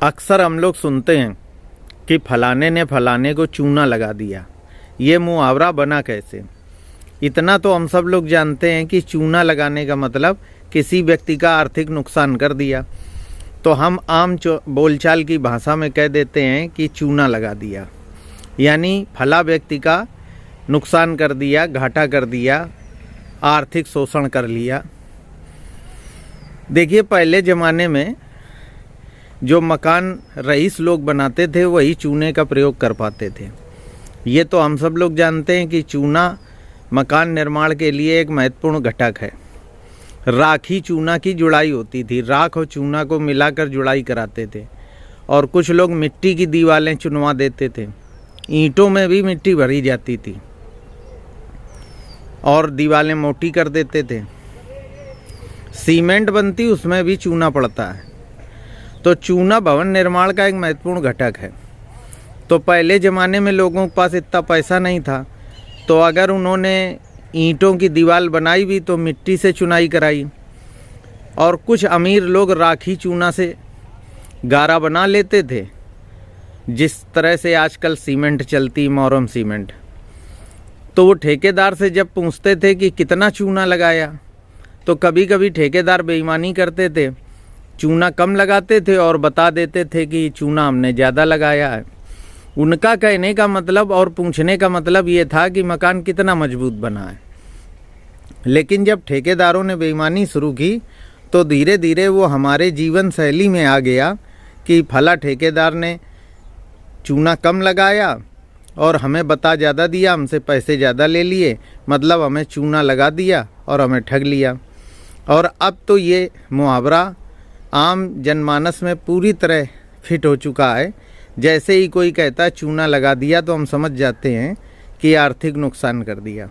अक्सर हम लोग सुनते हैं कि फलाने ने फलाने को चूना लगा दिया। ये मुहावरा बना कैसे? इतना तो हम सब लोग जानते हैं कि चूना लगाने का मतलब किसी व्यक्ति का आर्थिक नुकसान कर दिया। तो हम आम बोलचाल की भाषा में कह देते हैं कि चूना लगा दिया, यानी फला व्यक्ति का नुकसान कर दिया, घाटा कर दिया, आर्थिक शोषण कर लिया। देखिए, पहले ज़माने में जो मकान रईस लोग बनाते थे वही चूने का प्रयोग कर पाते थे। ये तो हम सब लोग जानते हैं कि चूना मकान निर्माण के लिए एक महत्वपूर्ण घटक है। राखी चूना की जुड़ाई होती थी, राख और चूना को मिलाकर जुड़ाई कराते थे। और कुछ लोग मिट्टी की दीवारें चुनवा देते थे, ईंटों में भी मिट्टी भरी जाती थी और दीवारें मोटी कर देते थे। सीमेंट बनती, उसमें भी चूना पड़ता है। तो चूना भवन निर्माण का एक महत्वपूर्ण घटक है। तो पहले ज़माने में लोगों के पास इतना पैसा नहीं था, तो अगर उन्होंने ईंटों की दीवार बनाई भी तो मिट्टी से चुनाई कराई। और कुछ अमीर लोग राखी चूना से गारा बना लेते थे, जिस तरह से आजकल सीमेंट चलती, मोरम सीमेंट। तो वो ठेकेदार से जब पूछते थे कि कितना चूना लगाया, तो कभी कभी ठेकेदार बेईमानी करते थे, चूना कम लगाते थे और बता देते थे कि चूना हमने ज़्यादा लगाया है। उनका कहने का मतलब और पूछने का मतलब ये था कि मकान कितना मजबूत बना है। लेकिन जब ठेकेदारों ने बेईमानी शुरू की तो धीरे धीरे वो हमारे जीवन शैली में आ गया कि फला ठेकेदार ने चूना कम लगाया और हमें बता ज़्यादा दिया, हमसे पैसे ज़्यादा ले लिए, मतलब हमें चूना लगा दिया और हमें ठग लिया। और अब तो ये मुहावरा आम जनमानस में पूरी तरह फिट हो चुका है। जैसे ही कोई कहता है चूना लगा दिया तो हम समझ जाते हैं कि आर्थिक नुकसान कर दिया।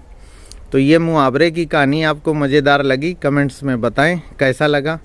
तो ये मुहावरे की कहानी आपको मज़ेदार लगी? कमेंट्स में बताएं कैसा लगा।